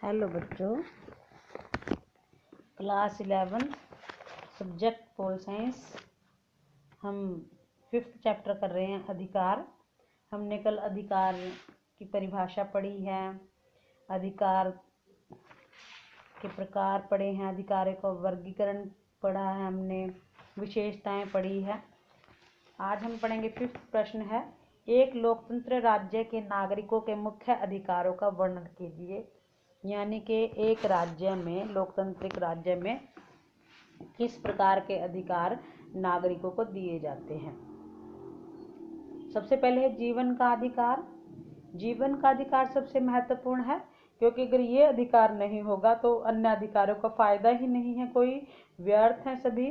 Hello बच्चों, class 11 subject pol science. हम 5th chapter कर रहे हैं, अधिकार। हमने कल अधिकार की परिभाषा पढ़ी है, अधिकार के प्रकार पढ़े हैं, अधिकारों का वर्गीकरण पढ़ा है, हमने विशेषताएं पढ़ी है। आज हम पढ़ेंगे 5th प्रश्न है, एक लोकतंत्र राज्य के नागरिकों के मुख्य अधिकारों का वर्णन कीजिए। यानी कि एक राज्य में, लोकतांत्रिक राज्य में किस प्रकार के अधिकार नागरिकों को दिए जाते हैं। सबसे पहले है जीवन का अधिकार। जीवन का अधिकार सबसे महत्वपूर्ण है, क्योंकि अगर ये अधिकार नहीं होगा तो अन्य अधिकारों का फायदा ही नहीं है, कोई व्यर्थ है सभी।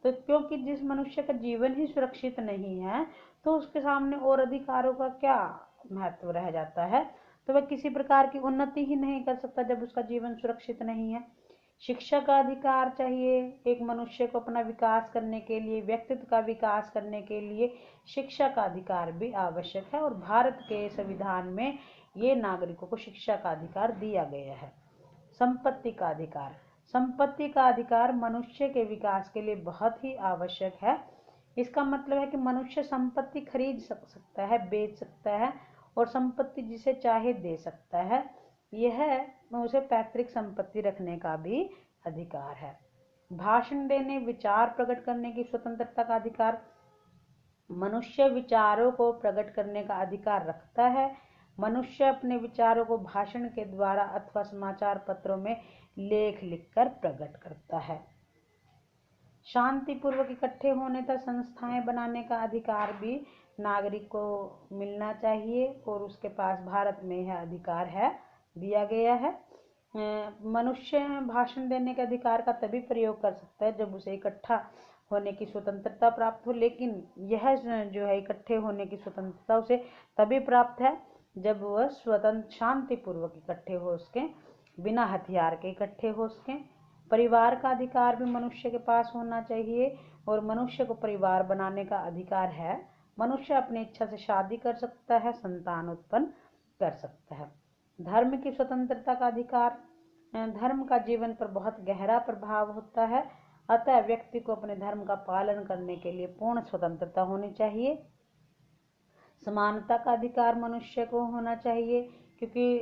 तो क्योंकि जिस मनुष्य का जीवन ही सुरक्षित नहीं है तो उसके सामने और अधिकारों का क्या महत्व रह जाता है। तो वह किसी प्रकार की उन्नति ही नहीं कर सकता जब उसका जीवन सुरक्षित नहीं है। शिक्षा का अधिकार चाहिए। एक मनुष्य को अपना विकास करने के लिए, व्यक्तित्व का विकास करने के लिए शिक्षा का अधिकार भी आवश्यक है, और भारत के संविधान में ये नागरिकों को शिक्षा का अधिकार दिया गया है। संपत्ति का अधिकार। संपत्ति का अधिकार मनुष्य के विकास के लिए बहुत ही आवश्यक है। इसका मतलब है कि मनुष्य संपत्ति खरीद सकता है, बेच सकता है, और संपत्ति जिसे चाहे दे सकता है। यह उसे पैतृक संपत्ति रखने का भी अधिकार है। भाषण देने, विचार प्रकट करने की स्वतंत्रता का अधिकार। मनुष्य विचारों को प्रकट करने का अधिकार रखता है। मनुष्य अपने विचारों को भाषण के द्वारा अथवा समाचार पत्रों में लेख लिखकर प्रकट करता है। शांतिपूर्वक इकट्ठे होने तथा संस्थाएं बनाने का अधिकार भी नागरिक को मिलना चाहिए, और उसके पास भारत में यह अधिकार है, दिया गया है। मनुष्य भाषण देने के अधिकार का तभी प्रयोग कर सकता है जब उसे इकट्ठा होने की स्वतंत्रता प्राप्त हो, लेकिन यह जो है इकट्ठे होने की स्वतंत्रता उसे तभी प्राप्त है जब वह स्वतंत्र शांतिपूर्वक इकट्ठे हो सके, बिना हथियार के इकट्ठे हो सके। परिवार का अधिकार भी मनुष्य के पास होना चाहिए, और मनुष्य को परिवार बनाने का अधिकार है। मनुष्य अपनी इच्छा से शादी कर सकता है, संतान उत्पन्न कर सकता है। धर्म की स्वतंत्रता का अधिकार। धर्म का जीवन पर बहुत गहरा प्रभाव होता है, अतः व्यक्ति को अपने धर्म का पालन करने के लिए पूर्ण स्वतंत्रता होनी चाहिए। समानता का अधिकार मनुष्य को होना चाहिए, क्योंकि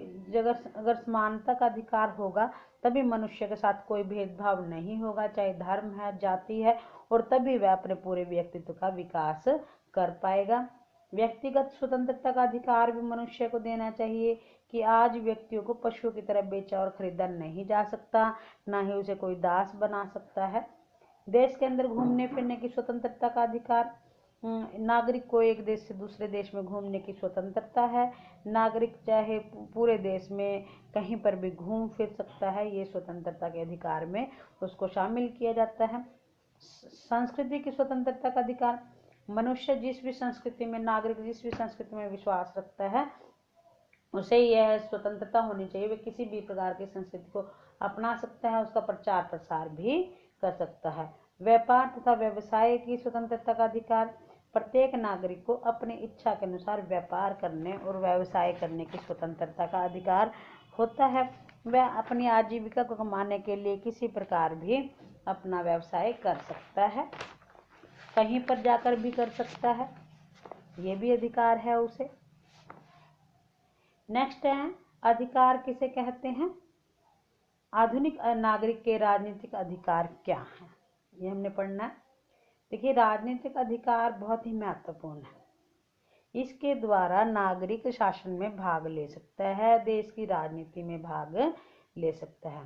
अगर समानता का अधिकार होगा तभी मनुष्य के साथ कोई भेदभाव नहीं होगा, चाहे धर्म है, जाति है, और तभी वह अपने पूरे व्यक्तित्व का विकास कर पाएगा। व्यक्तिगत स्वतंत्रता का अधिकार भी मनुष्य को देना चाहिए, कि आज व्यक्तियों को पशुओं की तरह बेचा और खरीदा नहीं जा सकता, ना ही उसे कोई दास बना सकता है। देश के अंदर घूमने फिरने की स्वतंत्रता का अधिकार। नागरिक को एक देश से दूसरे देश में घूमने की स्वतंत्रता है। नागरिक चाहे पूरे देश में कहीं पर भी घूम फिर सकता है, ये स्वतंत्रता के अधिकार में उसको शामिल किया जाता है। संस्कृति की स्वतंत्रता का अधिकार। मनुष्य जिस भी संस्कृति में, नागरिक जिस भी संस्कृति में विश्वास रखता है उसे यह स्वतंत्रता होनी चाहिए, वे किसी भी प्रकार की संस्कृति को अपना सकता है, उसका प्रचार प्रसार भी कर सकता है। व्यापार तथा व्यवसाय की स्वतंत्रता का अधिकार। प्रत्येक नागरिक को अपनी इच्छा के अनुसार व्यापार करने और व्यवसाय करने की स्वतंत्रता का अधिकार होता है। वह अपनी आजीविका को कमाने के लिए किसी प्रकार भी अपना व्यवसाय कर सकता है, कहीं पर जाकर भी कर सकता है, ये भी अधिकार है उसे। नेक्स्ट है, अधिकार किसे कहते हैं। आधुनिक नागरिक के राजनीतिक अधिकार क्या है, ये हमने पढ़ना है। देखिए, राजनीतिक अधिकार बहुत ही महत्वपूर्ण है। इसके द्वारा नागरिक शासन में भाग ले सकता है, देश की राजनीति में भाग ले सकता है।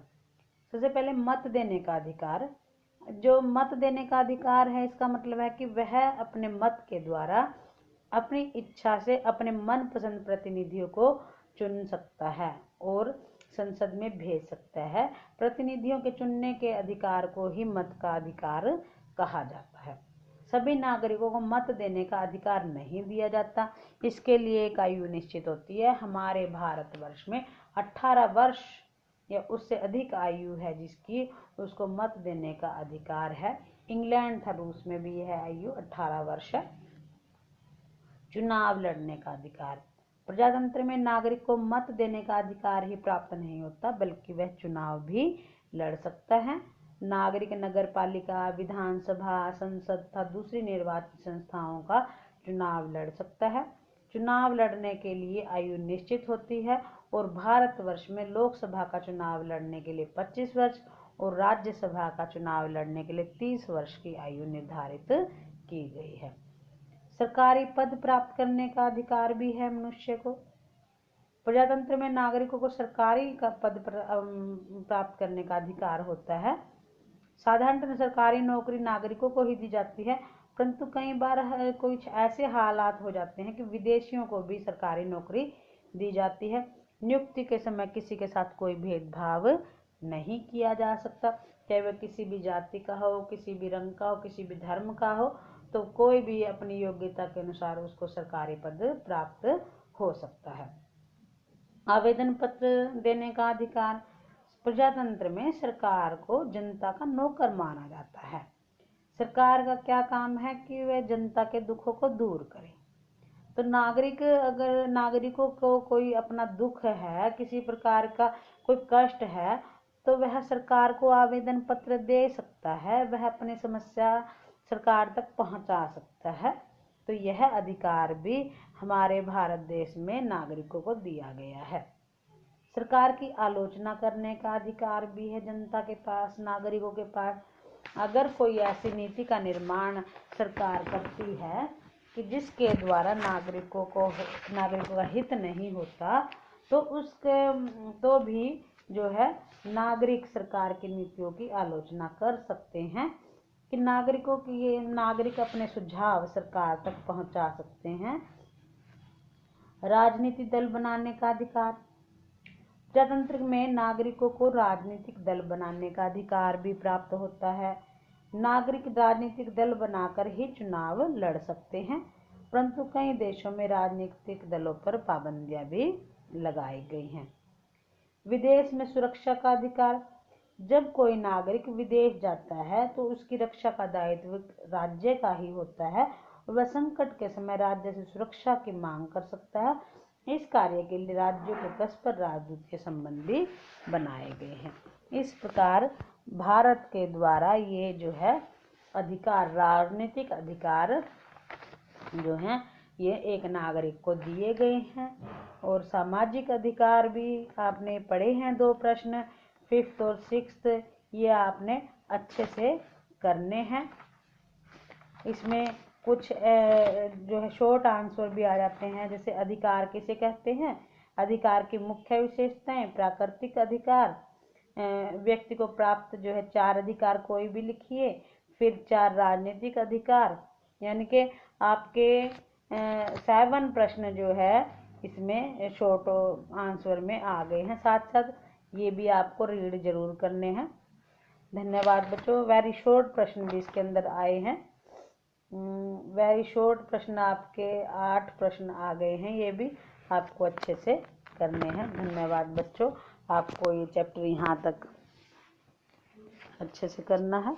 सबसे पहले मत देने का अधिकार। जो मत देने का अधिकार है, इसका मतलब है कि वह अपने मत के द्वारा अपनी इच्छा से अपने मनपसंद प्रतिनिधियों को चुन सकता है और संसद में भेज सकता है। प्रतिनिधियों के चुनने के अधिकार को ही मत का अधिकार कहा जाता है। सभी नागरिकों को मत देने का अधिकार नहीं दिया जाता, इसके लिए एक आयु निश्चित होती है। हमारे भारतवर्ष में 18 वर्ष या उससे अधिक आयु है जिसकी, उसको मत देने का अधिकार है। इंग्लैंड था, रूस में भी यह आयु 18 वर्ष है। चुनाव लड़ने का अधिकार। प्रजातंत्र में नागरिक को मत देने का अधिकार ही प्राप्त नहीं होता, बल्कि वह चुनाव भी लड़ सकता है। नागरिक नगर पालिका, विधानसभा, संसद तथा दूसरी निर्वाचित संस्थाओं का चुनाव लड़ सकता है। चुनाव लड़ने के लिए आयु निश्चित होती है और भारतवर्ष में लोकसभा का चुनाव लड़ने के लिए 25 वर्ष और राज्यसभा का चुनाव लड़ने के लिए 30 वर्ष की आयु निर्धारित की गई है। सरकारी पद प्राप्त करने का अधिकार भी है मनुष्य को। प्रजातंत्र में नागरिकों को सरकारी का पद प्राप्त करने का अधिकार होता है। साधारणतः सरकारी नौकरी नागरिकों को ही दी जाती है, परंतु कई बार कुछ ऐसे हालात हो जाते हैं कि विदेशियों को भी सरकारी नौकरी दी जाती है। नियुक्ति के समय किसी के साथ कोई भेदभाव नहीं किया जा सकता, चाहे वह किसी भी जाति का हो, किसी भी रंग का हो, किसी भी धर्म का हो, तो कोई भी अपनी योग्यता के अनुसार उसको सरकारी पद प्राप्त हो सकता है। आवेदन पत्र देने का अधिकार। प्रजातंत्र में सरकार को जनता का नौकर माना जाता है। सरकार का क्या काम है कि वह जनता के दुखों को दूर करे। तो अगर नागरिकों को कोई अपना दुख है, किसी प्रकार का कोई कष्ट है, तो वह सरकार को आवेदन पत्र दे सकता है, वह अपनी समस्या सरकार तक पहुंचा सकता है। तो यह अधिकार भी हमारे भारत देश में नागरिकों को दिया गया है। सरकार की आलोचना करने का अधिकार भी है जनता के पास, नागरिकों के पास। अगर कोई ऐसी नीति का निर्माण सरकार करती है कि जिसके द्वारा नागरिकों का हित नहीं होता, तो भी जो है नागरिक सरकार की नीतियों की आलोचना कर सकते हैं कि नागरिक अपने सुझाव सरकार तक पहुंचा सकते हैं। राजनीतिक दल बनाने का अधिकार। प्रजातंत्र में नागरिकों को राजनीतिक दल बनाने का अधिकार भी प्राप्त होता है। नागरिक राजनीतिक दल बनाकर ही चुनाव लड़ सकते हैं, परंतु कई देशों में राजनीतिक दलों पर पाबंदियां भी लगाई गई हैं। विदेश में सुरक्षा का अधिकार। जब कोई नागरिक विदेश जाता है तो उसकी रक्षा का दायित्व राज्य का ही होता है और वह संकट के समय राज्य से सुरक्षा की मांग कर सकता है। इस कार्य के लिए राज्यों के परस्पर राजनीतिक संबंधी बनाए गए हैं। इस प्रकार भारत के द्वारा ये जो है अधिकार, राजनीतिक अधिकार जो हैं ये एक नागरिक को दिए गए हैं। और सामाजिक अधिकार भी आपने पढ़े हैं, 2 प्रश्न 5th और 6th, ये आपने अच्छे से करने हैं। इसमें कुछ जो है शॉर्ट आंसर भी आ जाते हैं, जैसे अधिकार किसे कहते हैं, अधिकार की मुख्य विशेषताएं, प्राकृतिक अधिकार, व्यक्ति को प्राप्त जो है 4 अधिकार कोई भी लिखिए, फिर 4 राजनीतिक अधिकार, यानी कि आपके 7 प्रश्न जो है इसमें शॉर्ट आंसर में आ गए हैं। साथ साथ ये भी आपको रीड जरूर करने हैं। धन्यवाद बच्चों। वेरी शॉर्ट प्रश्न भी इसके अंदर आए हैं। वेरी शॉर्ट प्रश्न आपके 8 प्रश्न आ गए हैं, ये भी आपको अच्छे से करने हैं। धन्यवाद बच्चों, आपको ये चैप्टर यहाँ तक अच्छे से करना है।